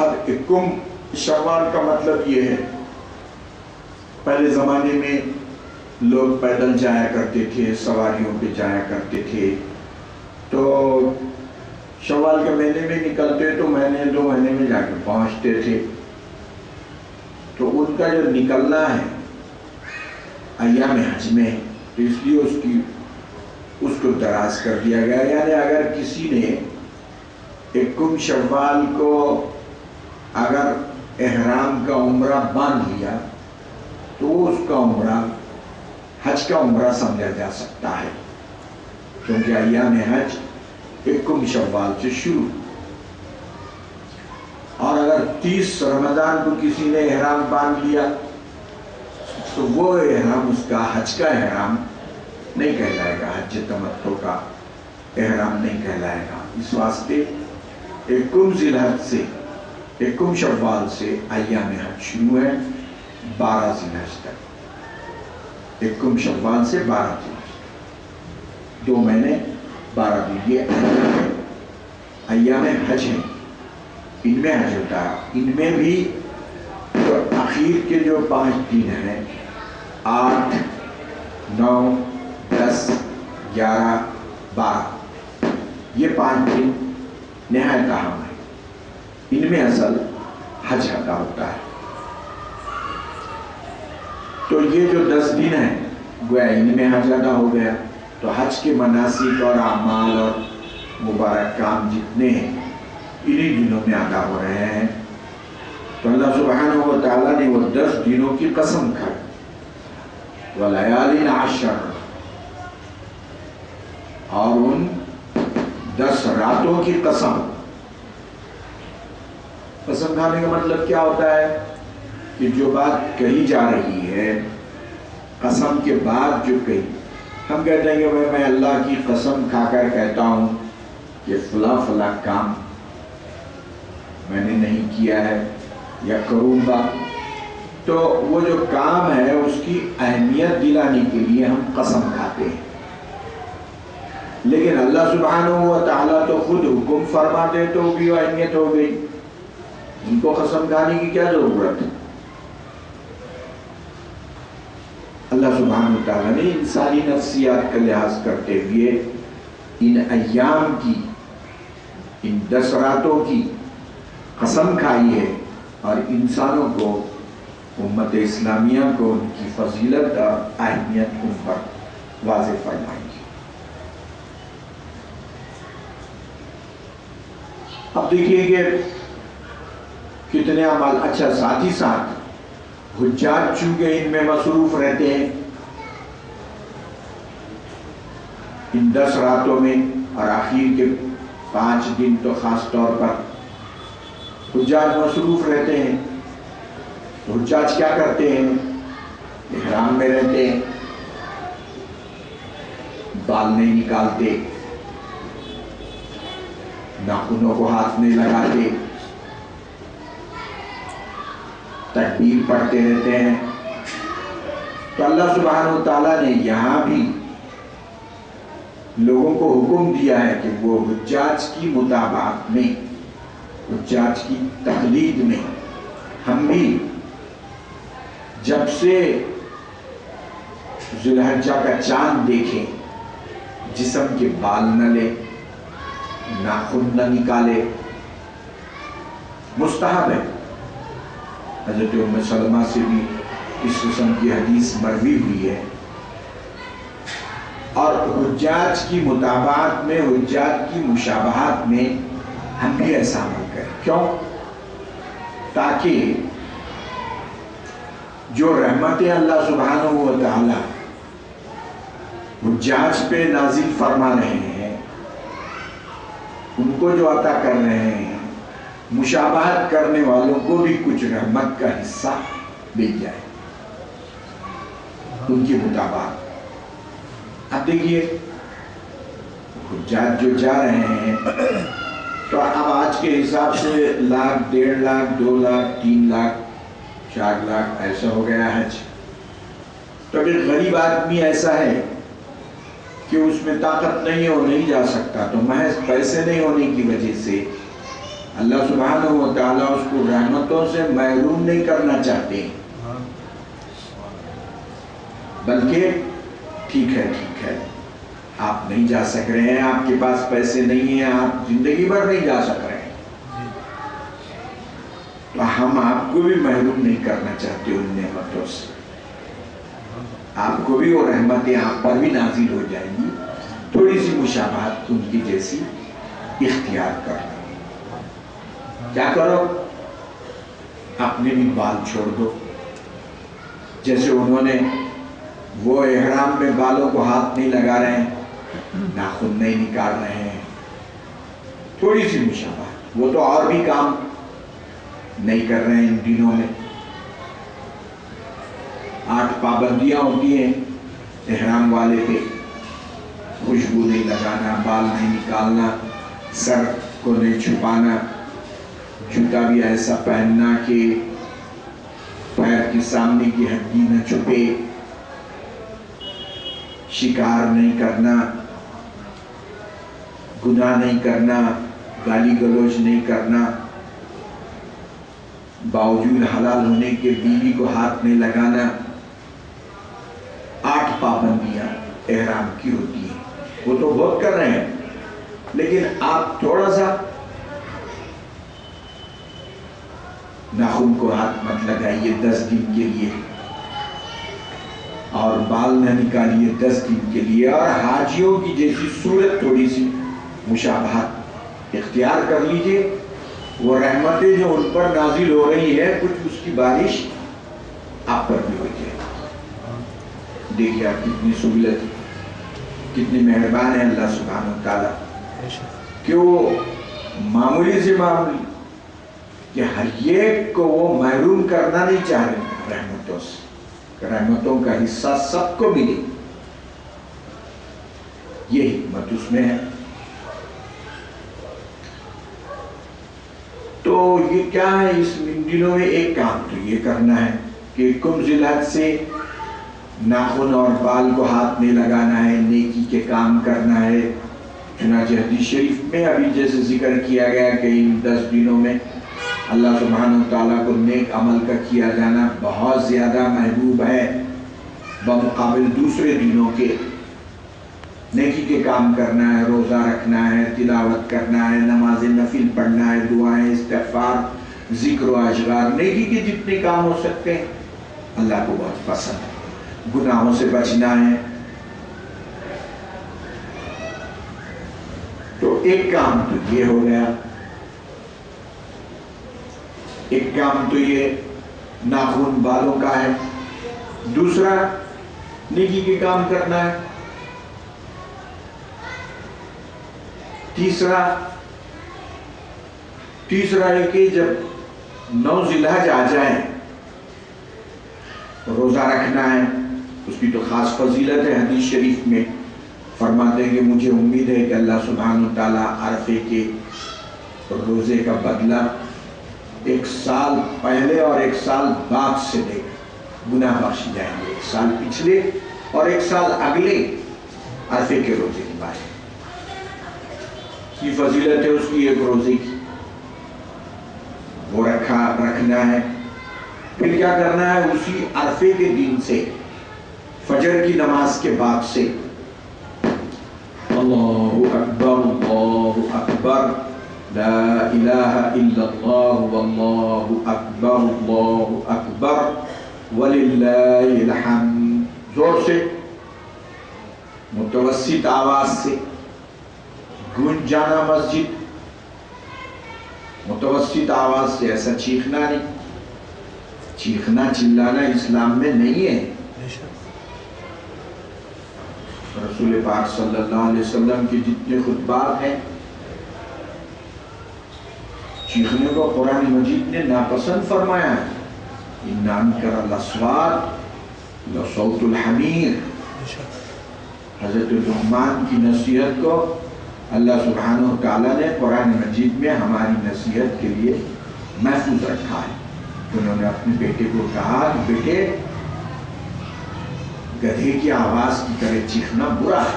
اب اکم شوال کا مطلب یہ ہے، پہلے زمانے میں لوگ پیدل جایا کرتے تھے، سواریوں پہ جایا کرتے تھے، تو شوال کے مہینے میں نکلتے تو مہینے 2 مہینے میں جا کے پہنچتے تھے. تو ان کا جو نکلنا ہے ایام حج میں، تو اس لیے اس کو دراز کر دیا گیا. یعنی اگر کسی نے اکم شوال کو اگر احرام کا عمرہ باندھ لیا تو وہ اس کا عمرہ حج کا عمرہ سمجھا جا سکتا ہے، کیونکہ ایام حج اکم شوال سے شروع. اور اگر 30 رمضان کو کسی نے احرام باندھ لیا تو وہ احرام اس کا حج کا احرام نہیں کہلائے گا، حج تمتع کا احرام نہیں کہلائے گا. اس واسطے اکم ذی الحج سے، اکم شوال سے ایام حج شروع ہے 12 ذی الحج تک. اکم شوال سے 12 ذی الحج، 2 مہینے 12 دن، یہ ایام حج ہیں. ان میں حج ہوتا ہے. ان میں بھی جو اخیر کے جو 5 دن ہیں، 8 9 10 11 12، یہ 5 دن نہایت اہم ہے. ان میں اصل حج ادا ہوتا ہے. تو یہ جو 10 دن ہیں گویا ان میں حج ادا ہو گیا. تو حج کے مناسک اور اعمال اور مبارک کام جتنے ہیں انہی دنوں میں ادا ہو رہے ہیں. تو اللہ سبحانہ و تعالیٰ نے وہ 10 دنوں کی قسم کھائی، وَلَيَالٍ عَشْرٍ، اور ان 10 راتوں کی قسم. قسم کھانے کا مطلب کیا ہوتا ہے کہ جو بات کہی جا رہی ہے قسم کے بعد جو کہی، ہم کہتے ہیں کہ میں اللہ کی قسم کھا کر کہتا ہوں کہ فلاں فلاں کام میں نے نہیں کیا ہے یا کروں گا، تو وہ جو کام ہے اس کی اہمیت دلانے کے لیے ہم قسم کھاتے ہیں. لیکن اللہ سبحانہ و تعالیٰ تو خود حکم فرماتے تو بھی اہمیت ہو گئی، ان کو قسم کھانے کی کیا ضرورت ہے. اللہ سبحانہ و تعالیٰ نے انسانی نفسیات کا لحاظ کرتے ہوئے ان ایام کی، ان 10 راتوں کی قسم کھائی ہے، اور انسانوں کو، امت اسلامیہ کو ان کی فضیلت اور اہمیت ان پر واضح فرمائی ہے. اب دیکھیے کہ کتنے اعمال. اچھا، ساتھ ہی ساتھ حجاج چونکہ ان میں مصروف رہتے ہیں ان 10 راتوں میں، اور آخر کے 5 دن تو خاص طور پر حجاج مصروف رہتے ہیں. تو حجاج کیا کرتے ہیں؟ احرام میں رہتے ہیں، بال نہیں نکالتے، ناخنوں کو ہاتھ نہیں لگاتے، تکبیر پڑھتے رہتے ہیں. تو اللہ سبحانہ و تعالیٰ نے یہاں بھی لوگوں کو حکم دیا ہے کہ وہ حجاج کی متابعت میں، حجاج کی تقلید میں، ہم بھی جب سے ذی الحجہ کا چاند دیکھیں جسم کے بال نہ لے، ناخن نہ نکالے. مستحب ہے. حضرت ام سلمہ سے بھی اس قسم کی حدیث مروی ہوئی ہے. اور حجاج کی متابعت میں، حجاج کی مشابہت میں ہم بھی ایسا عمل کریں. کیوں؟ تاکہ جو رحمتیں اللہ سبحانہ و تعالی حجاج پہ نازل فرما رہے ہیں، ان کو جو عطا کر رہے ہیں، مشابہت کرنے والوں کو بھی کچھ رحمت کا حصہ مل جائے، ان کی مطابقت. اب دیکھیے حجاج جو جا رہے ہیں تو اب آج کے حساب سے 1 لاکھ 1.5 لاکھ 2 لاکھ 3 لاکھ 4 لاکھ ایسا ہو گیا حج. تو اگر غریب آدمی ایسا ہے کہ اس میں طاقت نہیں ہو، نہیں جا سکتا، تو محض پیسے نہیں ہونے کی وجہ سے اللہ سبحانہ و تعالیٰ اس کو رحمتوں سے محروم نہیں کرنا چاہتے ہیں، بلکہ ٹھیک ہے آپ نہیں جا سک رہے ہیں، آپ کے پاس پیسے نہیں ہیں، آپ زندگی بھر نہیں جا سک رہے ہیں، تو ہم آپ کو بھی محروم نہیں کرنا چاہتے ان نعمتوں سے، آپ کو بھی وہ رحمتیں آپ پر بھی نازل ہو جائیں گی، تھوڑی سی مشابہت ان کی جیسی اختیار کر لو۔ کیا کرو؟ اپنے بھی بال چھوڑ دو، جیسے انہوں نے وہ احرام میں بالوں کو ہاتھ نہیں لگا رہے ہیں، ناخن نہیں نکال رہے ہیں، تھوڑی سی مشابہت۔ وہ تو اور بھی کام نہیں کر رہے ہیں ان دنوں میں، 8 پابندیاں ہوتی ہیں احرام والے پہ، خوشبو نہیں لگانا، بال نہیں نکالنا، سر کو نہیں چھپانا، جوتا بھی ایسا پہننا کہ پیر کی سامنے کی ہڈی نہ چھپے، شکار نہیں کرنا، گناہ نہیں کرنا، گالی گلوچ نہیں کرنا، باوجود حلال ہونے کے بیوی کو ہاتھ نہیں لگانا۔ 8 پابندیاں احرام کی ہوتی ہیں، وہ تو بہت کر رہے ہیں، لیکن آپ تھوڑا سا ناخن کو ہاتھ مت لگائیے 10 دن کے لیے، اور بال نہ نکالیے 10 دن کے لیے، اور حاجیوں کی جیسی صورت تھوڑی سی مشابہت اختیار کر لیجئے، وہ رحمتیں جو ان پر نازل ہو رہی ہے کچھ اس کی بارش آپ پر بھی ہو جائے۔ دیکھیے آپ کتنی سہولت، کتنی مہربان ہے اللہ سبحانہ و تعالیٰ، کہ وہ معمولی سے معمولی کہ ہر ایک کو وہ محروم کرنا نہیں چاہ رہے رحمتوں سے، کہ رحمتوں کا حصہ سب کو ملے، یہ حکمت اس میں ہے۔ تو یہ کیا ہے اس دنوں میں؟ ایک کام تو یہ کرنا ہے کہ کم ذی الحج سے ناخن اور بال کو ہاتھ نہیں لگانا ہے، نیکی کے کام کرنا ہے۔ چنانچہ حدیث شریف میں ابھی جیسے ذکر کیا گیا کہ ان 10 دنوں میں اللہ سبحانہ وتعالیٰ کو نیک عمل کا کیا جانا بہت زیادہ محبوب ہے بمقابل دوسرے دنوں کے۔ نیکی کے کام کرنا ہے، روزہ رکھنا ہے، تلاوت کرنا ہے، نماز نفل پڑھنا ہے، دعائیں، استغفار، ذکر و اشغار، نیکی کے جتنے کام ہو سکتے ہیں اللہ کو بہت پسند ہے۔ گناہوں سے بچنا ہے، تو ایک کام تو یہ ہو گیا، ایک کام تو یہ ناخن بالوں کا ہے، دوسرا نیکی کے کام کرنا ہے، تیسرا ہے کہ جب 9 ذی الحج آ جائے روزہ رکھنا ہے، اس کی تو خاص فضیلت ہے۔ حدیث شریف میں فرماتے ہیں کہ مجھے امید ہے کہ اللہ سبحانہ وتعالیٰ عرفے کے روزے کا بدلہ 1 سال پہلے اور 1 سال بعد سے دے گا، گناہ بخش جائیں گے، 1 سال پچھلے اور 1 سال اگلے عرفے کے روزے کے بعد کی فضیلت ہے اس کی ایک روزے کی، وہ رکھنا ہے۔ پھر کیا کرنا ہے؟ اسی عرفے کے دن سے فجر کی نماز کے بعد سے اللہ اکبر لا الہ الا اللہ واللہ اکبر وللہ الحمد، زور سے متوسط آواز سے گونج جانا مسجد، متوسط آواز سے، ایسا چیخنا نہیں، چیخنا چلانا اسلام میں نہیں ہے۔ رسول پاک صلی اللہ علیہ وسلم کے جتنے خطبات ہیں چیخنے کو قرآن مجید نے ناپسند فرمایا ہے۔ اِنَّ أَنْكَرَ الْأَصْوَاتِ لَصَوْتُ الْحَمِيرِ، حضرت لقمان کی نصیحت کو اللہ سبحانہ وتعالیٰ نے قرآن مجید میں ہماری نصیحت کے لیے محفوظ رکھا ہے۔ انہوں نے اپنے بیٹے کو کہا کہ بیٹے گدھے کی آواز کی طرح چیخنا برا ہے،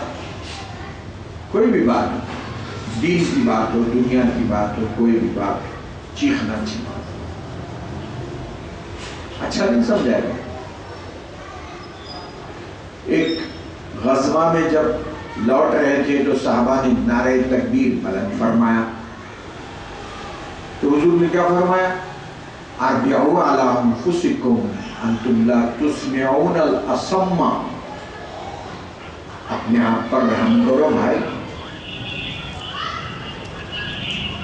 کوئی بھی بات نہیں، دین کی بات ہو، دنیا کی بات ہو، کوئی بھی بات ہو، چیخنا چاہیے. اچھا نہیں سمجھا گیا. ایک غزوہ میں جب لوٹ رہے تھے تو صحابہ نے نعرہ تکبیر بلند فرمایا تو حضور نے کیا فرمایا؟ اربعوا علی انفسکم انتم لا تسمعون الاصم. اپنے آپ پر رحم کرو بھائی،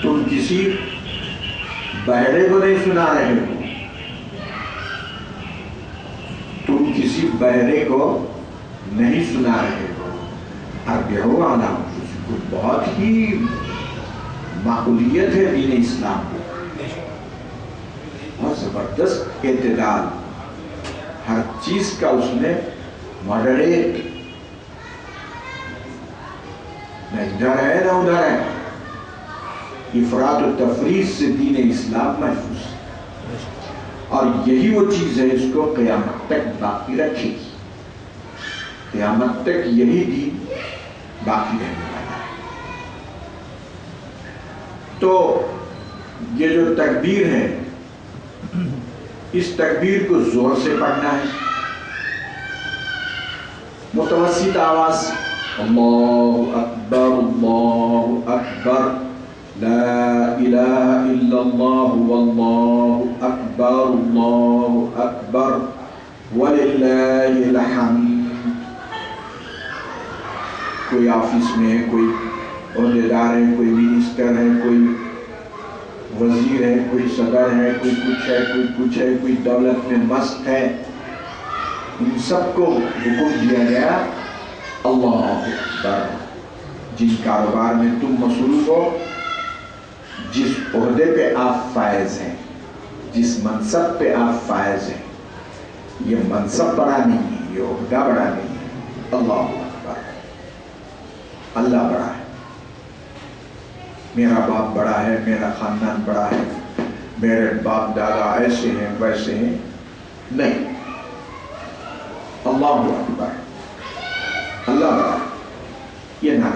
تم کسی بہرے کو نہیں سنا رہے ہو، تم کسی بہرے کو نہیں سنا رہے ہو. اربعوا علی انفسکم، بہت ہی معقولیت ہے دین اسلام کو، بہت زبردست اعتدال، ہر چیز کا اس نے ماڈریٹ، نہ ادھر ہے نہ ادھر ہے. افراط و تفریط سے دین اسلام محفوظ ہے، اور یہی وہ چیز ہے اس کو قیامت تک باقی رکھے گی. قیامت تک یہی دین باقی رہنے والا ہے. تو یہ جو تکبیر ہے، اس تکبیر کو زور سے پڑھنا ہے، متوسط آواز، اللہ اکبر اللہ اکبر لا الہ الا اللہ واللہ اکبر اللہ اکبر وللہ الحمد. کوئی آفس میں ہے، کوئی عہدیدار ہے، کوئی منسٹر ہے، کوئی وزیر ہے، کوئی صدر ہے، کوئی کچھ ہے، کوئی کچھ ہے، کوئی دولت میں مست ہے، ان سب کو حکم دیا گیا اللہ اکبر. جن کاروبار میں تم مصروف ہو، جس عہدے پہ آپ فائز ہیں، جس منصب پہ آپ فائز ہیں، یہ منصب بڑا نہیں ہے، یہ عہدہ بڑا نہیں ہے. اللہ اکبر، اللہ بڑا ہے. میرا باپ بڑا ہے، میرا خاندان بڑا ہے، میرے باپ دادا ایسے ہیں ویسے ہیں، نہیں. اللہ اکبر، اللہ بڑا ہے. یہ نہ